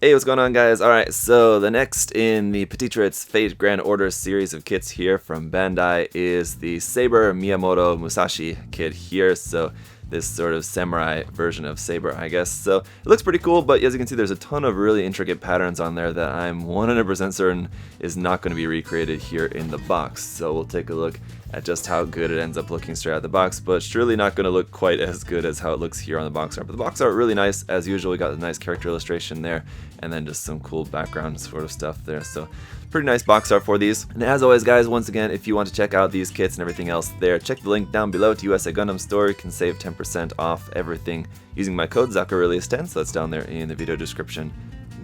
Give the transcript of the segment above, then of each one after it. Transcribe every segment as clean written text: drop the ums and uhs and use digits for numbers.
Hey, what's going on, guys? Alright, so the next in the Petitrits Fate Grand Order series of kits here from Bandai is the Saber Miyamoto Musashi kit here. So this sort of samurai version of Saber, I guess. So it looks pretty cool, but as you can see, there's a ton of really intricate patterns on there that I'm 100% certain is not going to be recreated here in the box. So we'll take a look at just how good it ends up looking straight out of the box, but surely not going to look quite as good as how it looks here on the box art. But the box art really nice, as usual. We got a nice character illustration there, and then just some cool background sort of stuff there. So pretty nice box art for these. And as always, guys, once again, if you want to check out these kits and everything else there, check the link down below to USA Gundam Store. You can save 10% off everything using my code ZakuAurelius10, so that's down there in the video description.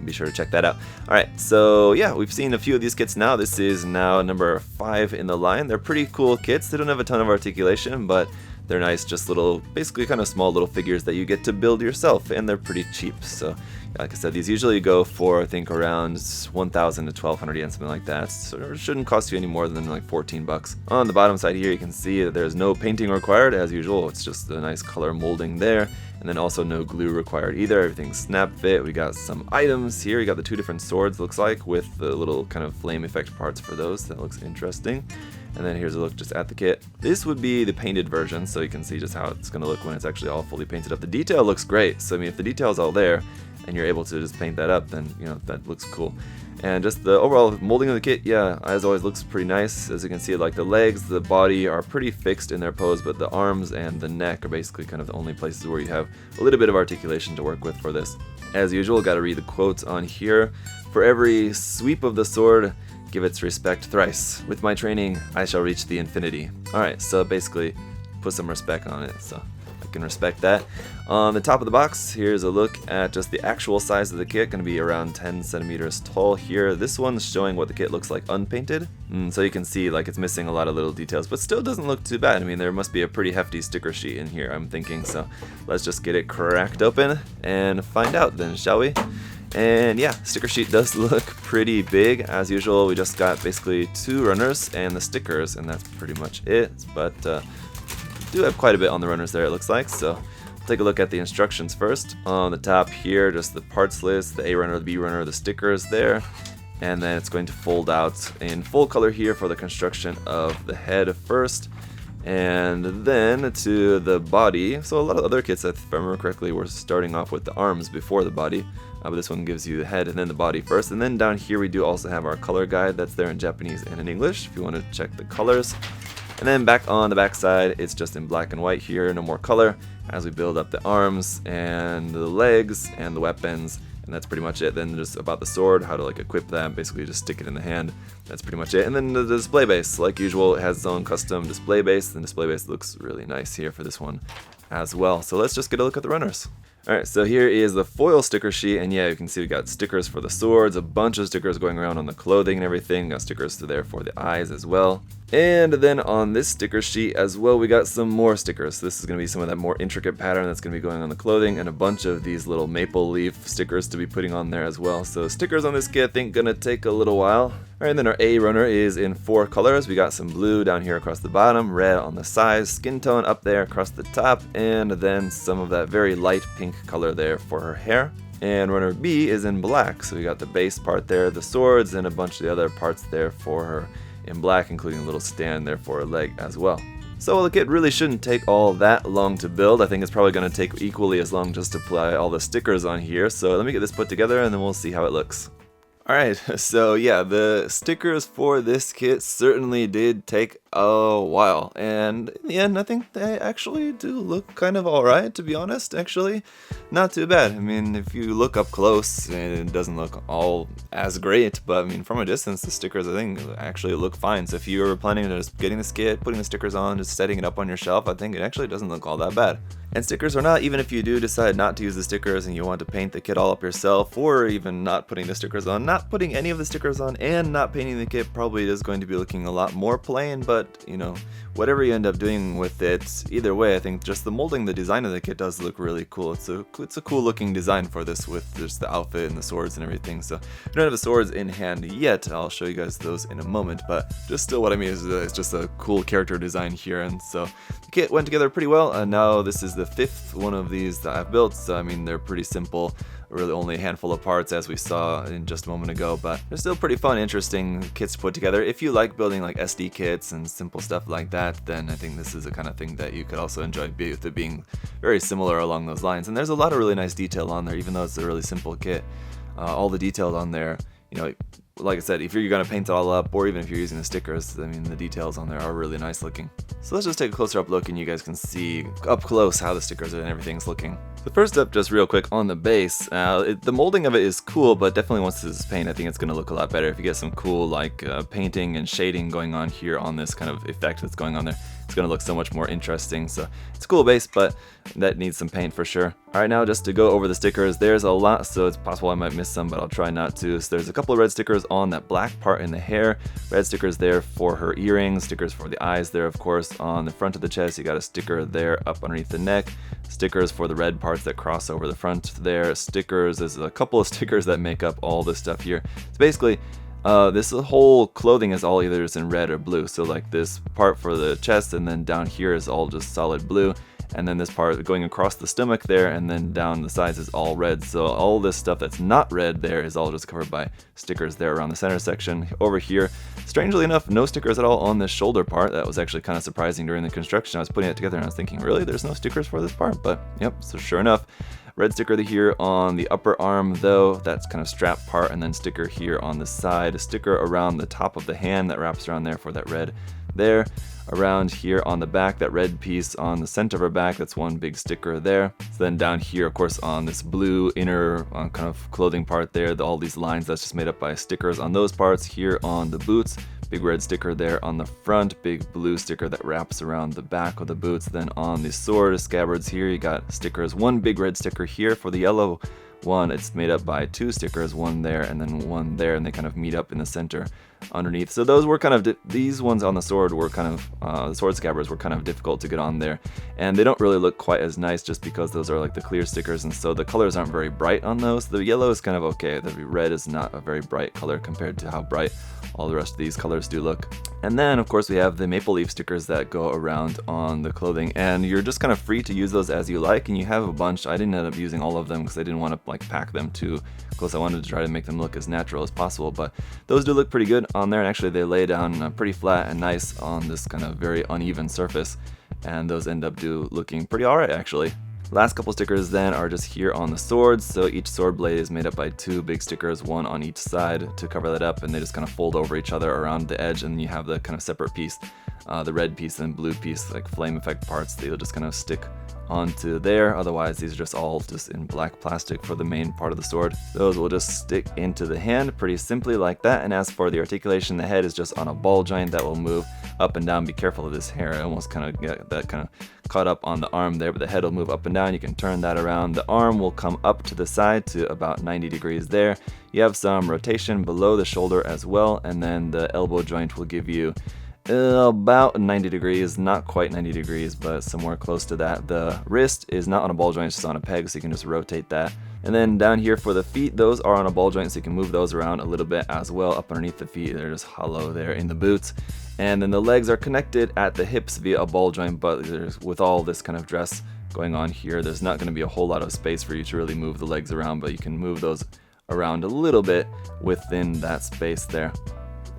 Be sure to check that out. Alright, so yeah, we've seen a few of these kits now. This is now number 5 in the line. They're pretty cool kits. They don't have a ton of articulation, but they're nice, just little, basically kind of small little figures that you get to build yourself, and they're pretty cheap. So, like I said, these usually go for, I think, around 1,000 to 1,200 yen, something like that. So it shouldn't cost you any more than like 14 bucks. On the bottom side here, you can see that there's no painting required, as usual. It's just a nice color molding there. And then also no glue required either. Everything's snap fit. We got some items here. You got the 2 different swords, looks like, with the little kind of flame effect parts for those. That looks interesting. And then here's a look just at the kit. This would be the painted version, so you can see just how it's going to look when it's actually all fully painted up. The detail looks great. So I mean, if the detail's all there and you're able to just paint that up, then you know that looks cool. And just the overall molding of the kit, yeah, as always, looks pretty nice. As you can see, like the legs, the body are pretty fixed in their pose, but the arms and the neck are basically kind of the only places where you have a little bit of articulation to work with for this. As usual, got to read the quotes on here. For every sweep of the sword, give its respect thrice. With my training, I shall reach the infinity. Alright, so basically, put some respect on it, so I can respect that. On the top of the box, here's a look at just the actual size of the kit, going to be around 10 centimeters tall here. This one's showing what the kit looks like unpainted, so you can see like it's missing a lot of little details, but still doesn't look too bad. I mean, there must be a pretty hefty sticker sheet in here, I'm thinking, so let's just get it cracked open and find out then, shall we? And yeah, sticker sheet does look pretty big. As usual, we just got basically 2 runners and the stickers, and that's pretty much it. But do have quite a bit on the runners there, it looks like. So take a look at the instructions first. On the top here, just the parts list, the A runner, the B runner, the stickers there. And then it's going to fold out in full color here for the construction of the head first. And then to the body. So a lot of other kits, if I remember correctly, were starting off with the arms before the body. But this one gives you the head and then the body first. And then down here we do also have our color guide that's there in Japanese and in English if you want to check the colors. And then back on the back side, it's just in black and white here, no more color, as we build up the arms and the legs and the weapons. And that's pretty much it. Then just about the sword, how to like equip that, basically just stick it in the hand. That's pretty much it. And then the display base, like usual, it has its own custom display base. The display base looks really nice here for this one as well. So let's just get a look at the runners. Alright, so here is the foil sticker sheet, and yeah, you can see we got stickers for the swords, a bunch of stickers going around on the clothing and everything, got stickers there for the eyes as well. And then on this sticker sheet as well, we got some more stickers. This is going to be some of that more intricate pattern that's going to be going on the clothing, and a bunch of these little maple leaf stickers to be putting on there as well. So stickers on this kit, I think, going to take a little while. Alright, and then our A runner is in 4 colors. We got some blue down here across the bottom, red on the sides, skin tone up there across the top, and then some of that very light pink color there for her hair. And runner B is in black, so we got the base part there, the swords, and a bunch of the other parts there for her in black, including a little stand there for her leg as well. So the kit really shouldn't take all that long to build. I think it's probably going to take equally as long just to apply all the stickers on here. So let me get this put together and then we'll see how it looks. Alright, so yeah, the stickers for this kit certainly did take a while, and in the end I think they actually do look kind of alright, to be honest. Actually, not too bad. I mean, if you look up close, it doesn't look all as great, but I mean, from a distance the stickers I think actually look fine. So if you were planning on just getting this kit, putting the stickers on, just setting it up on your shelf, I think it actually doesn't look all that bad. And stickers or not, even if you do decide not to use the stickers and you want to paint the kit all up yourself, or even not putting the stickers on, not putting any of the stickers on and not painting the kit probably is going to be looking a lot more plain, but you know, whatever you end up doing with it, either way, I think just the molding, the design of the kit does look really cool. It's a cool looking design for this with just the outfit and the swords and everything. So I don't have the swords in hand yet. I'll show you guys those in a moment, but just still what I mean is it's just a cool character design here. And so the kit went together pretty well, and now this is the 5th one of these that I've built. So I mean, they're pretty simple. really only a handful of parts as we saw in just a moment ago, but they're still pretty fun, interesting kits to put together. If you like building like SD kits and simple stuff like that, then I think this is the kind of thing that you could also enjoy with it being very similar along those lines. And there's a lot of really nice detail on there, even though it's a really simple kit. All the details on there, you know, like I said, if you're going to paint it all up, or even if you're using the stickers, I mean, the details on there are really nice looking. So let's just take a closer up look and you guys can see up close how the stickers and everything's looking. So first up, just real quick on the base, the molding of it is cool, but definitely once this is paint, I think it's going to look a lot better. If you get some cool like painting and shading going on here on this kind of effect that's going on there, it's going to look so much more interesting. So it's a cool base, but that needs some paint for sure. Alright, now just to go over the stickers, there's a lot, so it's possible I might miss some, but I'll try not to. So there's a couple of red stickers on that black part in the hair, red stickers there for her earrings, stickers for the eyes there, of course. On the front of the chest, you got a sticker there up underneath the neck, stickers for the red parts that cross over the front there, stickers, there's a couple of stickers that make up all this stuff here. So basically, this whole clothing is all either in red or blue, so like this part for the chest and then down here is all just solid blue, and then this part going across the stomach there and then down the sides is all red. So all this stuff that's not red there is all just covered by stickers there around the center section. Over here, strangely enough, no stickers at all on this shoulder part. That was actually kind of surprising during the construction. I was putting it together and I was thinking, really, there's no stickers for this part? But yep, so sure enough. Red sticker here on the upper arm though, that's kind of strap part, and then sticker here on the side, a sticker around the top of the hand that wraps around there for that red there. Around here on the back, that red piece on the center of her back, that's one big sticker there. So then down here, of course, on this blue inner kind of clothing part there, all these lines, that's just made up by stickers on those parts. Here on the boots, big red sticker there on the front, big blue sticker that wraps around the back of the boots. Then on the sword scabbards here, you got stickers, one big red sticker here for the yellow one. It's made up by two stickers, one there and then one there, and they kind of meet up in the center underneath. So those were kind of these ones on the sword were kind of the sword scabbards were kind of difficult to get on there, and they don't really look quite as nice just because those are like the clear stickers, and so the colors aren't very bright on those. The yellow is kind of okay, the red is not a very bright color compared to how bright all the rest of these colors do look. And then of course we have the maple leaf stickers that go around on the clothing, and you're just kind of free to use those as you like, and you have a bunch. I didn't end up using all of them because I didn't want to like pack them too close. I wanted to try to make them look as natural as possible, but those do look pretty good on there, and actually they lay down pretty flat and nice on this kind of very uneven surface, and those end up looking pretty alright actually. Last couple stickers then are just here on the swords. So each sword blade is made up by two big stickers, one on each side to cover that up, and they just kind of fold over each other around the edge, and you have the kind of separate piece, the red piece and blue piece, like flame effect parts, they'll just kind of stick onto there. Otherwise these are just all just in black plastic for the main part of the sword. Those will just stick into the hand pretty simply like that. And as for the articulation, the head is just on a ball joint that will move up and down. Be careful of this hair, I almost kind of get that kind of caught up on the arm there, but the head will move up and down. You can turn that around. The arm will come up to the side to about 90 degrees there. You have some rotation below the shoulder as well, and then the elbow joint will give you about 90 degrees, not quite 90 degrees, but somewhere close to that. The wrist is not on a ball joint, it's just on a peg, so you can just rotate that. And then down here for the feet, those are on a ball joint, so you can move those around a little bit as well. Up underneath the feet, they're just hollow there in the boots. And then the legs are connected at the hips via a ball joint, but with all this kind of dress going on here, there's not going to be a whole lot of space for you to really move the legs around, but you can move those around a little bit within that space there.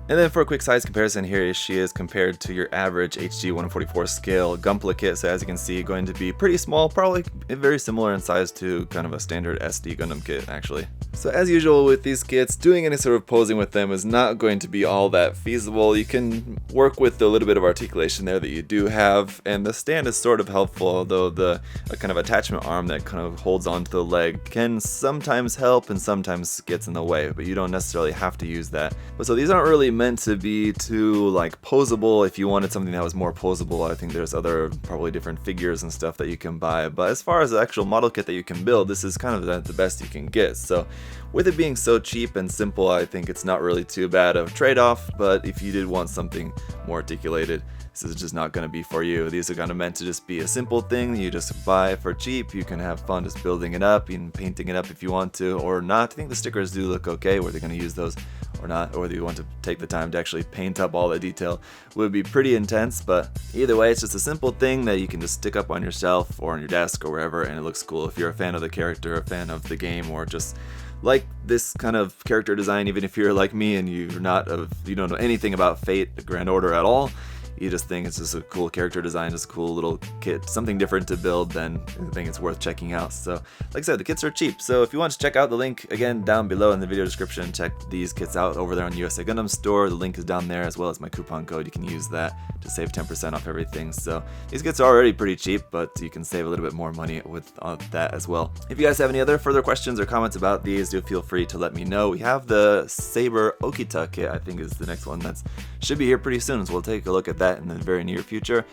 And then for a quick size comparison, here she is compared to your average HG 144 scale Gunpla kit. So as you can see, going to be pretty small, probably very similar in size to kind of a standard SD Gundam kit actually. So as usual with these kits, doing any sort of posing with them is not going to be all that feasible. You can work with the little bit of articulation there that you do have, and the stand is sort of helpful, although the kind of attachment arm that kind of holds onto the leg can sometimes help and sometimes gets in the way, but you don't necessarily have to use that. But so these aren't really meant to be too like posable. If you wanted something that was more posable, I think there's other probably different figures and stuff that you can buy, but as far as the actual model kit that you can build, this is kind of the best you can get. So with it being so cheap and simple, I think it's not really too bad of a trade-off, but if you did want something more articulated, this is just not going to be for you. These are kind of meant to just be a simple thing you just buy for cheap. You can have fun just building it up and painting it up if you want to or not. I think the stickers do look okay, whether they're going to use those or not, or whether you want to take the time to actually paint up all the detail, would be pretty intense. But either way, it's just a simple thing that you can just stick up on your shelf or on your desk or wherever, and it looks cool. If you're a fan of the character, a fan of the game, or just like this kind of character design, even if you're like me and you don't know anything about Fate, the Grand Order at all, you just think it's just a cool character design, just a cool little kit, something different to build, then I think it's worth checking out. So like I said, the kits are cheap, so if you want to check out the link, again, down below in the video description, check these kits out over there on USA Gundam store. The link is down there, as well as my coupon code. You can use that to save 10% off everything. So these kits are already pretty cheap, but you can save a little bit more money with that as well. If you guys have any other further questions or comments about these, do feel free to let me know. We have the Saber Okita kit, I think is the next one that should be here pretty soon, so we'll take a look at that in the very near future.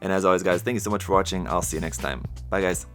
And as always, guys, thank you so much for watching. I'll see you next time. Bye, guys.